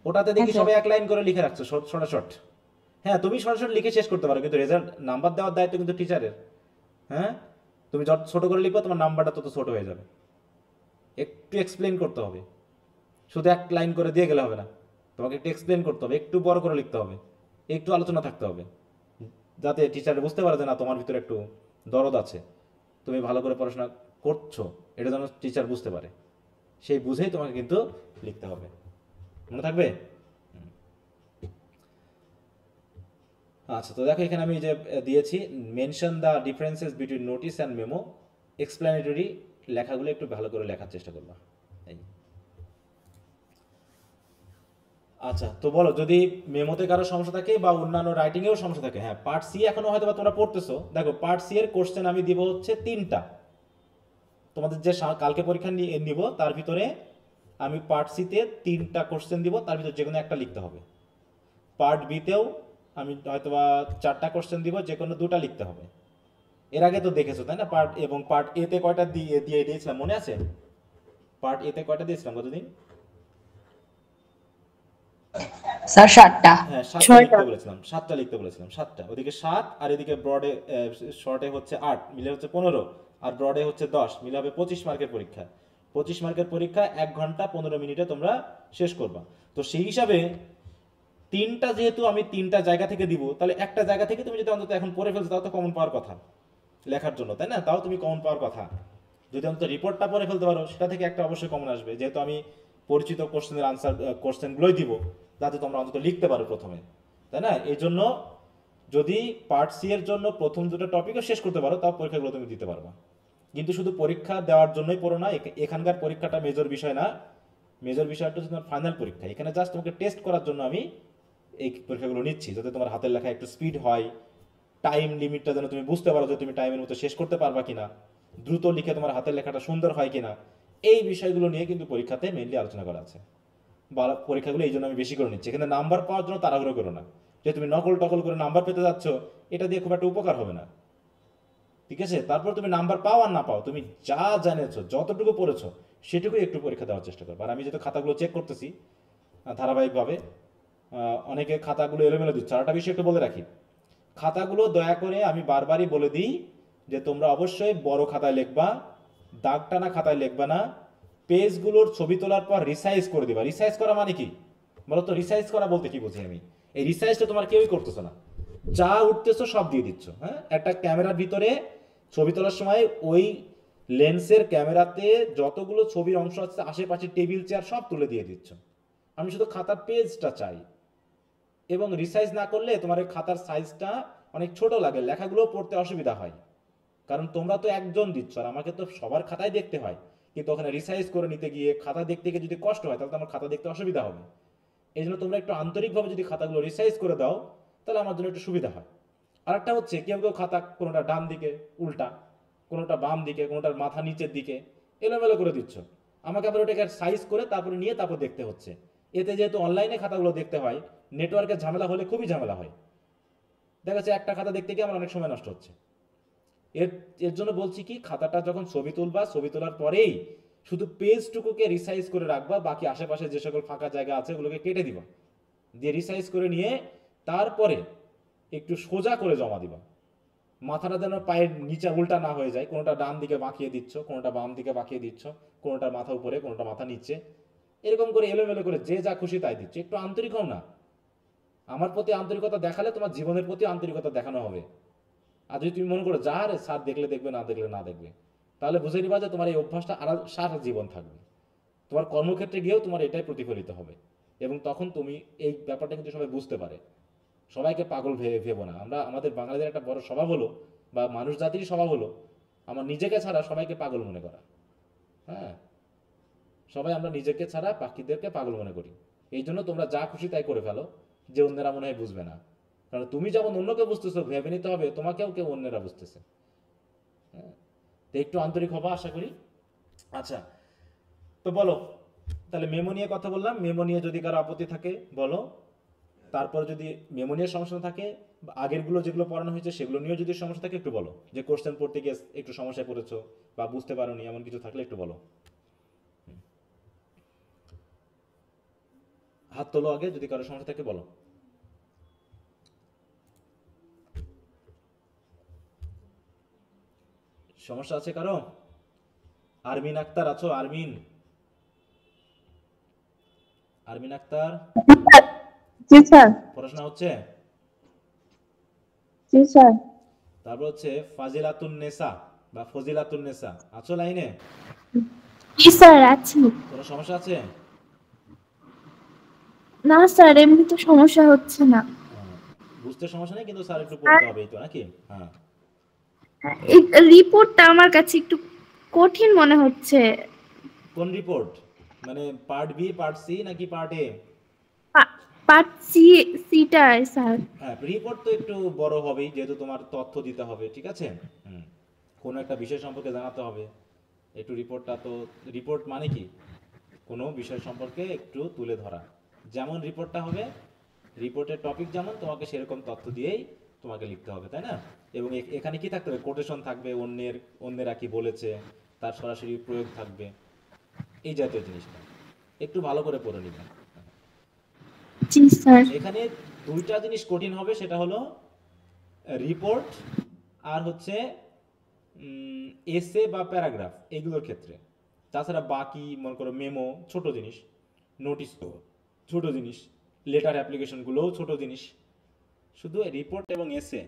ওটাতে দেখি সবাই এক লাইন করে লিখে রাখছো শর্ট। হ্যাঁ তুমি সরাসরি লিখে শেষ করতে পারো, কিন্তু রেজাল্ট নাম্বার দেওয়ার দায়িত্ব কিন্তু টিচারের। হ্যাঁ, তুমি যত ছোট করে লিখবে তোমার নাম্বারটা তত ছোট হয়ে যাবে। একটু এক্সপ্লেন করতে হবে, শুধু এক লাইন করে দিয়ে গেলে হবে না, তোমাকে একটু এক্সপ্লেন করতে হবে, একটু বড় করে লিখতে হবে, একটু আলোচনা থাকতে হবে, যাতে টিচার বুঝতে পারে যে না তোমার ভিতরে একটু দরদ আছে, তুমি ভালো করে পড়াশোনা করছো, এটা যেন টিচার বুঝতে পারে। সেই বুঝেই তোমাকে কিন্তু লিখতে হবে, মনে থাকবে? আচ্ছা, তো দেখো এখানে আমি যে দিয়েছি mention the differences between notice and memo, explanatory লেখাগুলো একটু ভালো করে লেখার চেষ্টা করবা। এই আচ্ছা, তো বলো যদি মেমোতে কারো সমস্যা থাকে বা অন্যান্য রাইটিংয়েও সমস্যা থাকে। হ্যাঁ, পার্ট সি এখনো হয়তো বা তোমরা পড়তেছো। দেখো পার্ট সি এর কোশ্চেন আমি দিব হচ্ছে 3টা। তোমাদের যে কালকে পরীক্ষা নিব তার ভিতরে আমি পার্ট সিতে 3টা কোশ্চেন দিব, তার ভিতরে যে কোনো একটা লিখতে হবে। পার্ট বিতেও আমি হয়তোবা 4টা কোশ্চেন দিব, যে কোনো 2টা লিখতে হবে। এর আগে তো দেখেছো তাই না? পার্ট এবং পার্ট এতে কয়টা দিয়ে দিয়েছিলাম মনে আছে? পার্ট এতে কয়টা দিয়েছিলাম গতদিন? স্যার 7টা। হ্যাঁ 7টা 6টা। লিখতে বলেছিলাম, 7টা লিখতে বলেছিলাম, 7টা। ওদিকে 7 আর এদিকে ব্রডে শর্টে হচ্ছে 8, মিলে হচ্ছে 15, আর ব্রডে হচ্ছে 10, মিলে হবে 25 মার্কের পরীক্ষা। 25 মার্কের পরীক্ষা 1 ঘন্টা 15 মিনিটে তোমরা শেষ করবা। তো সেই হিসাবে 3টা যেহেতু আমি 3টা জায়গা থেকে দিব, তাহলে একটা জায়গা থেকে তুমি যদি অন্তত এখন পড়ে ফেলছো তাও তো কমন পাওয়ার কথা লেখার জন্য, তাই না? তাও তুমি কমন পাওয়ার কথা। যদি অন্তত রিপোর্টটা পড়ে ফেলতে পারো, সেটা থেকে একটা অবশ্যই কমন আসবে, যেহেতু আমি পরিচিত কোশ্চেনের আনসার কোশ্চেনগুলোই দিব, যাতে তোমরা অন্তত লিখতে পারো প্রথমে, তাই না? এই জন্য যদি পার্ট সি এর জন্য প্রথম 2টা টপিকও শেষ করতে পারো, তাও পরীক্ষাগুলো তুমি দিতে পারবা। কিন্তু শুধু পরীক্ষা দেওয়ার জন্যই পড়ো না, এখানকার পরীক্ষাটা মেজর বিষয় না। মেজর বিষয়টা হচ্ছে তোমার ফাইনাল পরীক্ষা। এখানে জাস্ট তোমাকে টেস্ট করার জন্য আমি এই পরীক্ষাগুলো নিচ্ছি, যাতে তোমার হাতের লেখা একটু স্পিড হয়, টাইম লিমিটটা যেন তুমি বুঝতে পারো যে তুমি টাইমের মতো শেষ করতে পারবা কিনা, দ্রুত লিখে তোমার হাতের লেখাটা সুন্দর হয় কিনা। এই বিষয়গুলো নিয়ে কিন্তু পরীক্ষাতে মেইনলি আলোচনা করা আছে। বা পরীক্ষাগুলো এই জন্য আমি বেশি করে নিচ্ছি। এখানে নাম্বার পাওয়ার জন্য তাড়াহুড়ো করো না, যে তুমি নকল টকল করে নাম্বার পেতে যাচ্ছ, এটা দিয়ে খুব একটা উপকার হবে না, ঠিক আছে? তারপর তুমি নাম্বার পাও আর না পাও, তুমি যা জানেছো, যতটুকু পড়েছো, সেটুকুই একটু পরীক্ষা দেওয়ার চেষ্টা করো। আর আমি যেহেতু খাতাগুলো চেক করতেছি ধারাবাহিকভাবে, অনেকে খাতাগুলো এলোমেলো দিচ্ছে। আর একটা বিষয় একটু বলে রাখি, খাতাগুলো দয়া করে আমি বারবারই বলে দিই যে তোমরা অবশ্যই বড় খাতায় লিখবা, দাগ টানা খাতায় লিখবা না। পেজগুলোর ছবি তোলার পর রিসাইজ করে দিবা। রিসাইজ করা মানে কি বলো তো? রিসাইজ করা বলতে কি বুঝি আমি? এই রিসাইজটা তোমার কেউই করতেছো না, যা উঠতেছো সব দিয়ে দিচ্ছ। হ্যাঁ, একটা ক্যামেরার ভিতরে ছবি তোলার সময় ওই লেন্সের ক্যামেরাতে যতগুলো ছবির অংশ আছে আশেপাশে টেবিল চেয়ার সব তুলে দিয়ে দিচ্ছ। আমি শুধু খাতার পেজটা চাই। এবং রিসাইজ না করলে তোমার ওই খাতার সাইজটা অনেক ছোট লাগে, লেখাগুলো পড়তে অসুবিধা হয়। কারণ তোমরা তো একজন দিচ্ছ, আর আমাকে তো সবার খাতায় দেখতে হয়। কিন্তু ওখানে রিসাইজ করে নিতে গিয়ে খাতা দেখতে গিয়ে যদি কষ্ট হয়, তাহলে তো আমার খাতা দেখতে অসুবিধা হবে। এই জন্য তোমরা একটু আন্তরিকভাবে যদি খাতাগুলো রিসাইজ করে দাও, তাহলে আমার জন্য একটু সুবিধা হয়। আর একটা হচ্ছে কেউ কেউ খাতা কোনোটা ডান দিকে উল্টা, কোনোটা বাম দিকে, কোনোটার মাথা নিচের দিকে এলোমেলো করে দিচ্ছ। আমাকে আবার ওটাকে সাইজ করে তারপরে নিয়ে তারপর দেখতে হচ্ছে। এতে যেহেতু অনলাইনে খাতাগুলো দেখতে হয়, নেটওয়ার্কের ঝামেলা হলে খুবই ঝামেলা হয়। দেখা যাচ্ছে একটা খাতা দেখতে গিয়ে আমার অনেক সময় নষ্ট হচ্ছে। এর এর জন্য বলছি কি, খাতাটা যখন ছবি তুলবা, ছবি তোলার পরেই শুধু পেজটুকুকে রিসাইজ করে রাখবা, বাকি আশেপাশে যে সকল ফাঁকা জায়গা আছে ওগুলোকে কেটে দিবা, দিয়ে রিসাইজ করে নিয়ে তারপরে একটু সোজা করে জমা দিবা। মাথাটা যেন পায়ের নিচে উল্টা না হয়ে যায়, কোনোটা ডান দিকে বাঁকিয়ে দিচ্ছ, কোনোটা বাম দিকে বাঁকিয়ে দিচ্ছ, কোনোটার মাথা উপরে, কোনোটা মাথা নিচে, এরকম করে এলোমেলো করে যে যা খুশি তাই দিচ্ছ। একটু আন্তরিক হও না। আমার প্রতি আন্তরিকতা দেখালে তোমার জীবনের প্রতি আন্তরিকতা দেখানো হবে। আর যদি তুমি মনে করো যা রে স্যার দেখলে দেখবে, না দেখলে না দেখবে, তাহলে বুঝে নিবা যে তোমার এই অভ্যাসটা আর সারা জীবন থাকবে। তোমার কর্মক্ষেত্রে গিয়েও তোমার এটাই প্রতিফলিত হবে। এবং তখন তুমি এই ব্যাপারটা কিন্তু সবাই বুঝতে পারে। সবাইকে পাগল ভেবো না। আমরা আমাদের বাঙালিদের একটা বড় স্বভাব হলো, বা মানুষ জাতির স্বভাব হলো, আমার নিজেকে ছাড়া সবাইকে পাগল মনে করা। হ্যাঁ, সবাই আমরা নিজেকে ছাড়া বাকিদেরকে পাগল মনে করি। এই জন্য তোমরা যা খুশি তাই করে ফেলো, যে অন্যেরা মনে হয় বুঝবে না। কারণ তুমি যেমন অন্যকে বুঝতেছো, ভেবে নিতে হবে তোমাকেও কেউ অন্যেরা বুঝতেছে। হ্যাঁ, তো একটু আন্তরিক হবা আশা করি। আচ্ছা, তো বলো তাহলে মেমো নিয়ে কথা বললাম। মেমো নিয়ে যদি কারো আপত্তি থাকে বলো। তারপর যদি মেমো নিয়ে সমস্যা থাকে, বা আগেরগুলো যেগুলো পড়ানো হয়েছে সেগুলো নিয়েও যদি সমস্যা থাকে একটু বলো। যে কোশ্চেন পড়তে গিয়ে একটু সমস্যায় পড়েছো বা বুঝতে পারোনি, এমন কিছু থাকলে একটু বলো। হাত তোলো আগে, যদি কারো সমস্যা থাকে বলো। সমস্যা আছে কারো? আরমিন আক্তার আছো? আরমিন আরমিন আক্তার, জি স্যার। পড়াশোনা হচ্ছে? জি স্যার। তারপর হচ্ছে ফাজিলাতুন নেসা বা ফজিলাতুন নেসা, আছো লাইনে? জি স্যার আছি। কোনো সমস্যা আছে? না স্যার এমনি তো সমস্যা হচ্ছে না। হ্যাঁ, বুঝতে সমস্যা নেই, কিন্তু স্যার একটু পড়তে হবে এই তো নাকি? হ্যাঁ। এই রিপোর্টটা আমার কাছে একটু কঠিন মনে হচ্ছে। কোন রিপোর্ট? মানে পার্ট বি, পার্ট সি নাকি পার্ট এ? পার্ট সিটা স্যার। হ্যাঁ, রিপোর্ট তো একটু বড় হবেই, যেহেতু তোমার তথ্য দিতে হবে, ঠিক আছে? হুম, কোনো একটা বিষয় সম্পর্কে জানাতে হবে, একটু রিপোর্টটা তো, রিপোর্ট মানে কি, কোনো বিষয় সম্পর্কে একটু তুলে ধরা। যেমন রিপোর্টটা হবে, রিপোর্টের টপিক যেমন, তোমাকে সেরকম তথ্য দিয়েই তোমাকে লিখতে হবে, তাই না? এবং এখানে কি থাকতে হবে? কোটেশন থাকবে, অন্যেরা কি বলেছে তার সরাসরি প্রয়োগ থাকবে, এই জাতীয় জিনিসটা একটু ভালো করে পড়ে নিবে। জি স্যার। এখানে দুইটা জিনিস কঠিন হবে, সেটা হলো রিপোর্ট আর হচ্ছে এসে বা প্যারাগ্রাফ, এগুলোর ক্ষেত্রে। তাছাড়া বাকি মনে করো মেমো ছোট জিনিস, নোটিশ ছোট জিনিস, লেটার অ্যাপ্লিকেশনগুলোও ছোট জিনিস, শুধু রিপোর্ট এবং এসে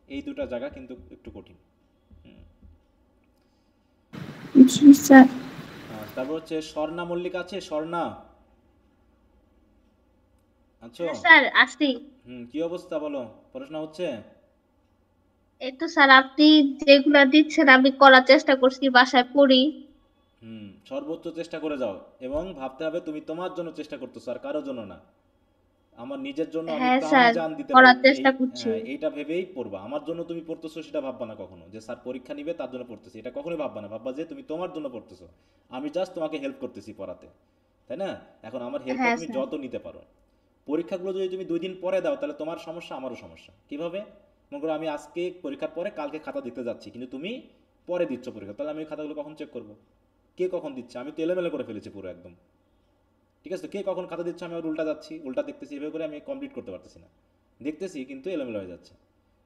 এই দুটো জায়গা কিন্তু একটু কঠিন। জি স্যার। তারপর হচ্ছে স্বর্ণা মল্লিক আছে? স্বর্ণা আছো? স্যার আসি। কি অবস্থা বলো, পড়াশোনা হচ্ছে? এই তো স্যার আপনি যেগুলা দিচ্ছেন আমি করার চেষ্টা করছি, বাসায় পড়ি। সর্বোচ্চ চেষ্টা করে যাও, এবং ভাবতে হবে তুমি তোমার জন্য চেষ্টা করতেছো, আর কারোর জন্য না। আমার নিজের জন্য আমি হ্যাঁ প্রাণ স্যার, জান দিতে করার পারি, চেষ্টা করছি। এইটা ভেবেই পড়বা। আমার জন্য তুমি পড়তেছো সেটা ভাববা না কখনো, যে স্যার পরীক্ষা নিবে তার জন্য পড়তেছি, এটা কখনোই ভাববা না। ভাববা যে তুমি তোমার জন্য পড়তেছো, আমি জাস্ট তোমাকে হেল্প করতেছি পড়াতে, তাই না? এখন আমার হেল্পটা হ্যাঁ তুমি স্যার। যত নিতে পারো। পরীক্ষাগুলো যদি তুমি 2 দিন পরে দাও, তাহলে তোমার সমস্যা, আমারও সমস্যা। কিভাবে? মনে করো আমি আজকে পরীক্ষার পরে কালকে খাতা দিতে যাচ্ছি, কিন্তু তুমি পরে দিচ্ছ পরীক্ষা, তাহলে আমি ওই খাতাগুলো কখন চেক করবো? কে কখন দিচ্ছে? আমি তো এলোমেলো করে ফেলেছি পুরো একদম, ঠিক আছে? তো কে কখন খাতা দিচ্ছে, আমি আবার উল্টা যাচ্ছি, উল্টা দেখতেছি, এভাবে করে আমি কমপ্লিট করতে পারতেছি না। দেখতেছি কিন্তু এলোমেলো হয়ে যাচ্ছে।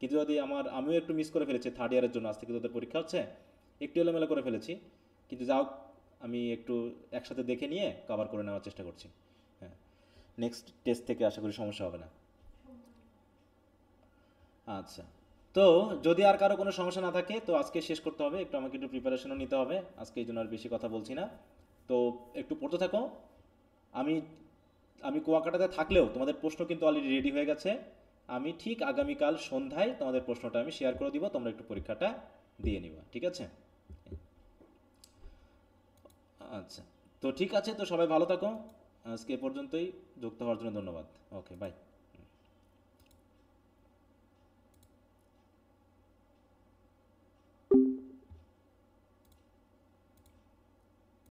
কিন্তু যদি আমিও একটু মিস করে ফেলেছি, থার্ড ইয়ারের জন্য আজ থেকে তোদের পরীক্ষা হচ্ছে, একটু এলোমেলো করে ফেলেছি, কিন্তু যাও, আমি একটু একসাথে দেখে নিয়ে কভার করে নেওয়ার চেষ্টা করছি। হ্যাঁ, নেক্সট টেস্ট থেকে আশা করি সমস্যা হবে না। আচ্ছা, তো যদি আর কারো কোনো সমস্যা না থাকে, তো আজকে শেষ করতে হবে, একটু আমাকে একটু প্রিপারেশনও নিতে হবে আজকে, এই জন্য আর বেশি কথা বলছি না। তো একটু পড়তে থাকো। আমি আমি কুয়াকাটাতে থাকলেও তোমাদের প্রশ্ন কিন্তু অলরেডি রেডি হয়ে গেছে। আমি ঠিক আগামীকাল সন্ধ্যায় তোমাদের প্রশ্নটা আমি শেয়ার করে দিব, তোমরা একটু পরীক্ষাটা দিয়ে নিবা, ঠিক আছে? আচ্ছা, তো ঠিক আছে, তো সবাই ভালো থাকো। আজকে এ পর্যন্তই, যুক্ত হওয়ার জন্য ধন্যবাদ। ওকে, বাই।